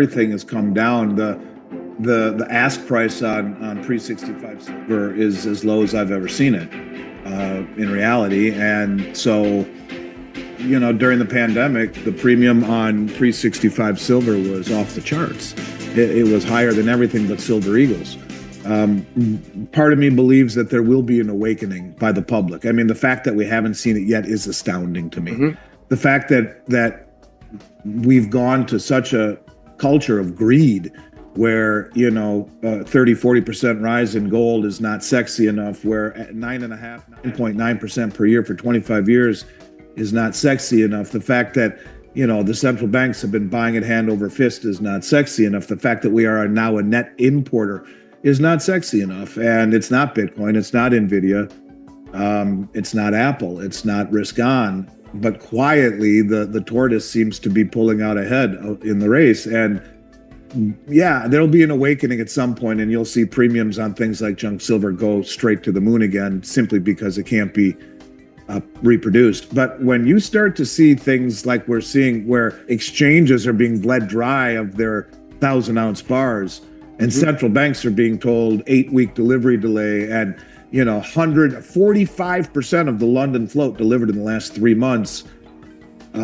everything has come down. The ask price on pre-65 silver is as low as I've ever seen it in reality. And so, you know, during the pandemic, the premium on pre-65 silver was off the charts. It was higher than everything but Silver Eagles. Part of me believes that there will be an awakening by the public. I mean, the fact that we haven't seen it yet is astounding to me. Mm-hmm. The fact that we've gone to such a culture of greed where, you know, 30-40% rise in gold is not sexy enough, where at 9.9% per year for 25 years is not sexy enough. The fact that, you know, the central banks have been buying it hand over fist is not sexy enough. The fact that we are now a net importer is not sexy enough. And it's not Bitcoin, it's not Nvidia, it's not Apple, it's not risk on. But quietly, the tortoise seems to be pulling out ahead in the race. And yeah, there'll be an awakening at some point, and you'll see premiums on things like junk silver go straight to the moon again, simply because it can't be reproduced. But when you start to see things like we're seeing, where exchanges are being bled dry of their 1,000-ounce bars, and central banks are being told 8-week delivery delay, and, you know, 45% of the London float delivered in the last 3 months.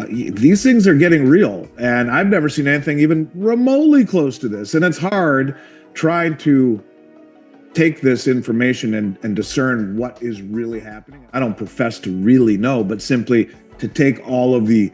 These things are getting real, and I've never seen anything even remotely close to this. And it's hard trying to take this information and discern what is really happening. I don't profess to really know, but simply to take all of the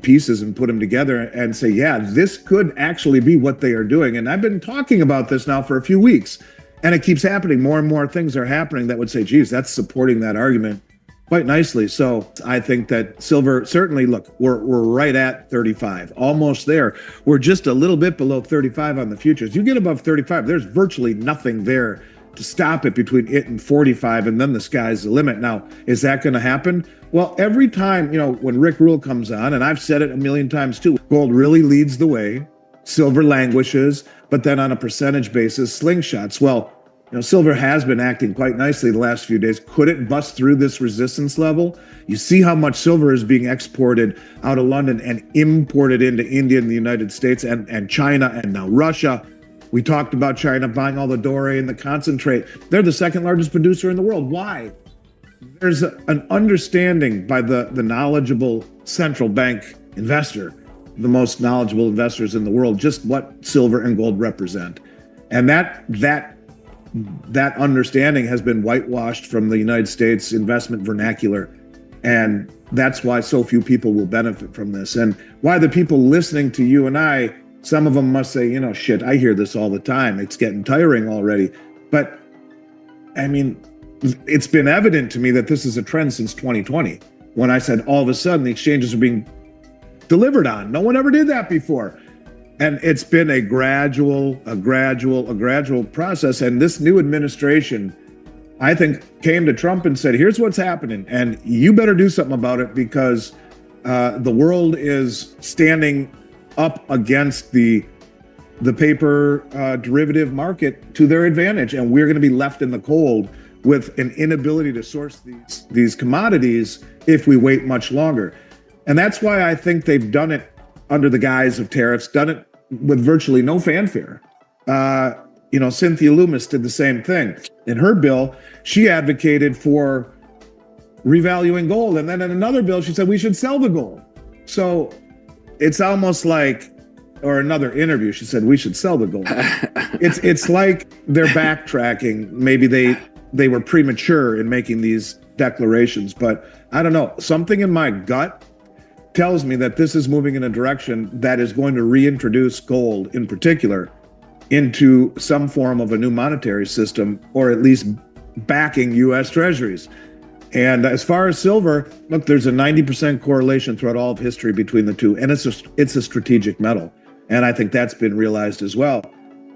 pieces and put them together and say, yeah, this could actually be what they are doing. And I've been talking about this now for a few weeks, and it keeps happening. More and more things are happening that would say, geez, that's supporting that argument quite nicely. So I think that silver, certainly, look, we're right at 35, almost there. We're just a little bit below 35 on the futures. You get above 35, there's virtually nothing there to stop it between it and 45, and then the sky's the limit. Now, is that going to happen? Well, every time, you know, when Rick Rule comes on, and I've said it a million times too, gold really leads the way, silver languishes, but then on a percentage basis, slingshots. Well, you know, silver has been acting quite nicely the last few days. Could it bust through this resistance level? You see how much silver is being exported out of London and imported into India and the United States and China and now Russia. We talked about China buying all the doré and the concentrate. They're the second largest producer in the world. Why? There's an understanding by the knowledgeable central bank investor, the most knowledgeable investors in the world, just what silver and gold represent. And that understanding has been whitewashed from the United States investment vernacular. And that's why so few people will benefit from this. And why the people listening to you and I, some of them must say, you know, shit, I hear this all the time. It's getting tiring already. But I mean, it's been evident to me that this is a trend since 2020, when I said all of a sudden the exchanges are being delivered on. No one ever did that before. And it's been a gradual process. And this new administration, I think, came to Trump and said, here's what's happening, and you better do something about it, because the world is standing up against the paper derivative market to their advantage. And we're going to be left in the cold with an inability to source these commodities if we wait much longer. And that's why I think they've done it under the guise of tariffs, done it with virtually no fanfare. You know, Cynthia Loomis did the same thing. In her bill, she advocated for revaluing gold. And then in another bill, she said we should sell the gold. So it's almost like, or another interview, she said we should sell the gold. It's like they're backtracking. Maybe they were premature in making these declarations, but I don't know. Something in my gut tells me that this is moving in a direction that is going to reintroduce gold in particular into some form of a new monetary system, or at least backing U.S. treasuries. And as far as silver, look, there's a 90% correlation throughout all of history between the two, and it's a strategic metal. And I think that's been realized as well.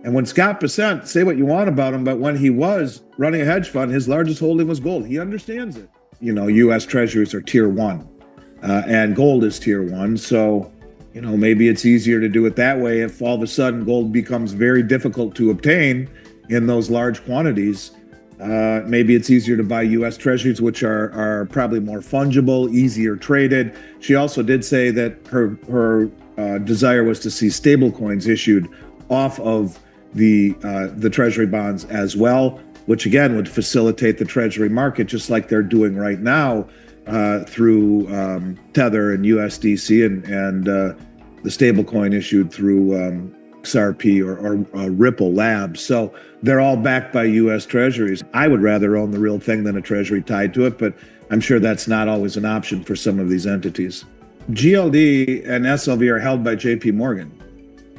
And when Scott Bessent, say what you want about him, but when he was running a hedge fund, his largest holding was gold. He understands it. You know, U.S. treasuries are tier one. And gold is tier one. So, you know, maybe it's easier to do it that way. If all of a sudden gold becomes very difficult to obtain in those large quantities, maybe it's easier to buy U.S. treasuries, which are probably more fungible, easier traded. She also did say that her desire was to see stable coins issued off of the treasury bonds as well, which again would facilitate the treasury market, just like they're doing right now through Tether and USDC and the stable coin issued through XRP or Ripple Labs. So they're all backed by U.S. treasuries. I would rather own the real thing than a treasury tied to it, but I'm sure that's not always an option for some of these entities. GLD and SLV are held by JP Morgan.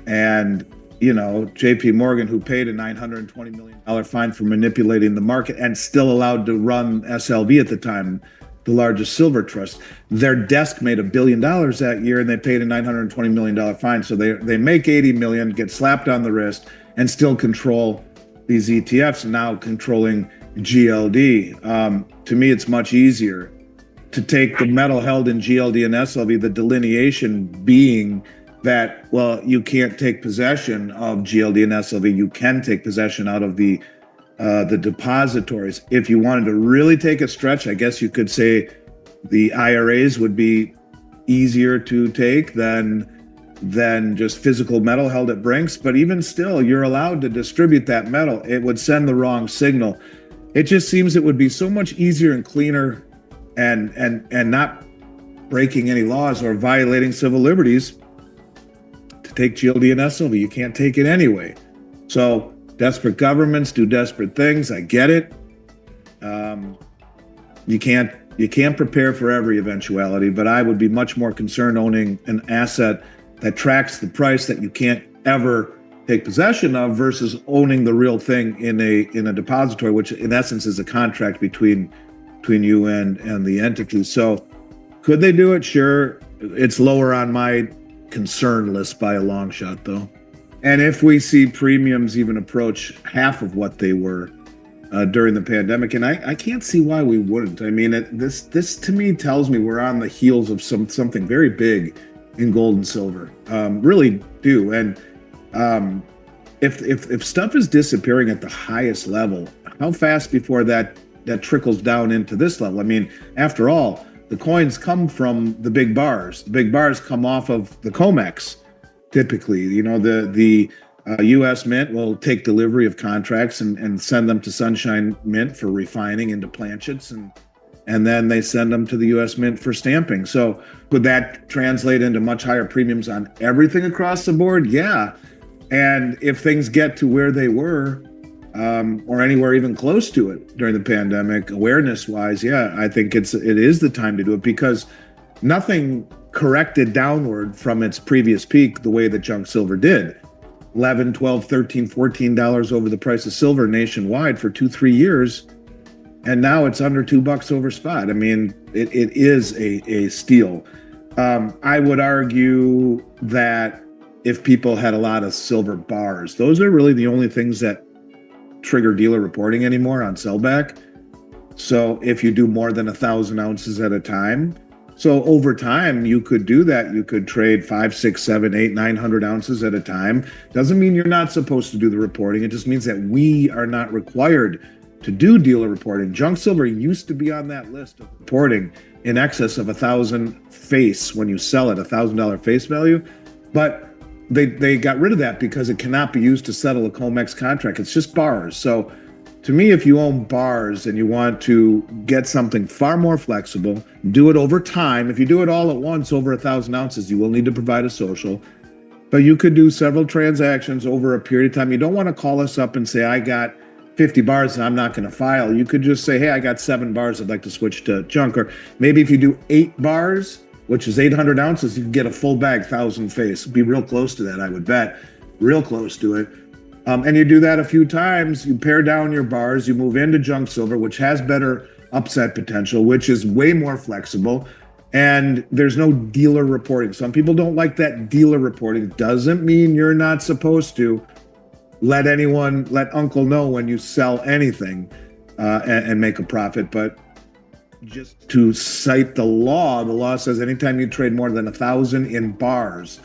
And, you know, JP Morgan, who paid a $920 million fine for manipulating the market and still allowed to run SLV at the time, the largest silver trust, their desk made $1 billion that year and they paid a $920 million fine. So they make 80 million, get slapped on the wrist, and still control these ETFs, now controlling GLD. To me, it's much easier to take the metal held in GLD and SLV, the delineation being that, well, you can't take possession of GLD and SLV. You can take possession out of the depositories. If you wanted to really take a stretch, I guess you could say the IRAs would be easier to take than just physical metal held at Brinks. But even still, you're allowed to distribute that metal. It would send the wrong signal. It just seems it would be so much easier and cleaner and not breaking any laws or violating civil liberties to take GLD and SLV. You can't take it anyway. So desperate governments do desperate things. I get it. You can't prepare for every eventuality, but I would be much more concerned owning an asset that tracks the price that you can't ever take possession of versus owning the real thing in a depository, which in essence is a contract between you and the entity. So could they do it? Sure. It's lower on my concern list by a long shot, though. And if we see premiums even approach half of what they were during the pandemic, and I can't see why we wouldn't. I mean, this to me tells me we're on the heels of something very big in gold and silver. Really do. And if stuff is disappearing at the highest level, how fast before that trickles down into this level? I mean, after all, the coins come from the big bars. The big bars come off of the COMEX. Typically, you know, the U.S. Mint will take delivery of contracts and send them to Sunshine Mint for refining into planchets, and then they send them to the U.S. Mint for stamping. So could that translate into much higher premiums on everything across the board? Yeah. And if things get to where they were, or anywhere even close to it during the pandemic, awareness-wise, yeah, I think it is the time to do it, because nothing corrected downward from its previous peak the way that junk silver did. $11, $12, $13, $14 over the price of silver nationwide for 2-3 years. And now it's under $2 over spot. I mean, it is a steal. I would argue that if people had a lot of silver bars, those are really the only things that trigger dealer reporting anymore on sellback. So if you do more than 1,000 ounces at a time, so over time, you could do that. You could trade 5, 6, 7, 8, 900 ounces at a time. Doesn't mean you're not supposed to do the reporting. It just means that we are not required to do dealer reporting. Junk silver used to be on that list of reporting in excess of 1,000 face when you sell it, $1,000 face value. But they got rid of that because it cannot be used to settle a COMEX contract. It's just bars. So to me, if you own bars and you want to get something far more flexible, do it over time. If you do it all at once over 1,000 ounces, you will need to provide a social. But you could do several transactions over a period of time. You don't want to call us up and say, I got 50 bars and I'm not going to file. You could just say, hey, I got 7 bars. I'd like to switch to junk. Or maybe if you do 8 bars, which is 800 ounces, you can get a full bag, 1,000 face. Be real close to that, I would bet. Real close to it. And you do that a few times, you pare down your bars, you move into junk silver, which has better upside potential, which is way more flexible, and there's no dealer reporting. Some people don't like that dealer reporting. Doesn't mean you're not supposed to let uncle know when you sell anything and make a profit. But just to cite the law says anytime you trade more than 1,000 in bars,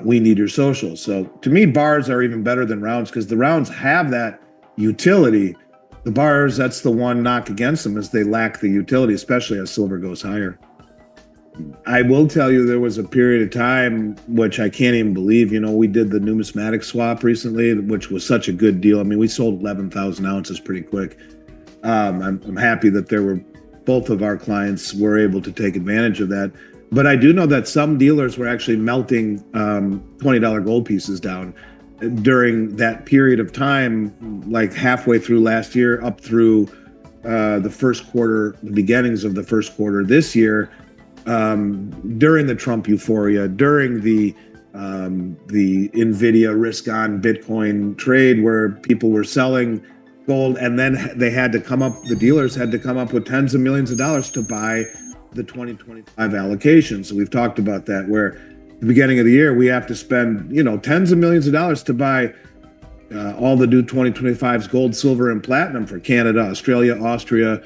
we need your social. So to me, bars are even better than rounds because the rounds have that utility. The bars, that's the one knock against them, is they lack the utility, especially as silver goes higher. I will tell you there was a period of time which I can't even believe. We did the numismatic swap recently, which was such a good deal. I mean, we sold 11,000 ounces pretty quick. I'm happy that both of our clients were able to take advantage of that. But I do know that some dealers were actually melting $20 gold pieces down during that period of time, like halfway through last year up through the first quarter, the beginnings of the first quarter this year, during the Trump euphoria, during the Nvidia risk on Bitcoin trade, where people were selling gold, and then the dealers had to come up with tens of millions of dollars to buy the 2025 allocation. So we've talked about that, where at the beginning of the year we have to spend tens of millions of dollars to buy all the new 2025's gold, silver, and platinum for Canada, Australia, Austria,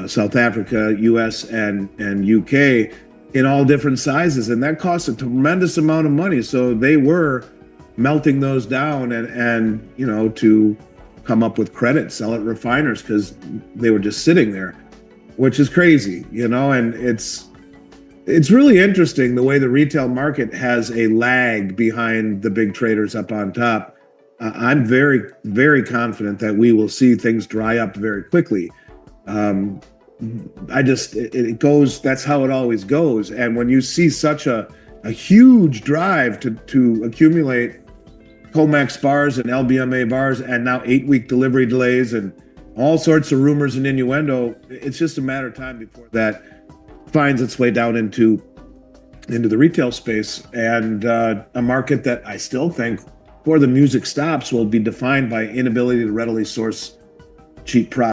South Africa, US, and UK, in all different sizes, and that costs a tremendous amount of money. So they were melting those down and to come up with credit, sell at refiners, because they were just sitting there, which is crazy, and it's really interesting the way the retail market has a lag behind the big traders up on top. I'm very, very confident that we will see things dry up very quickly. It goes, that's how it always goes. And when you see such a huge drive to accumulate COMEX bars and LBMA bars, and now 8-week delivery delays and all sorts of rumors and innuendo, it's just a matter of time before that finds its way down into the retail space. And a market that I still think, before the music stops, will be defined by inability to readily source cheap products.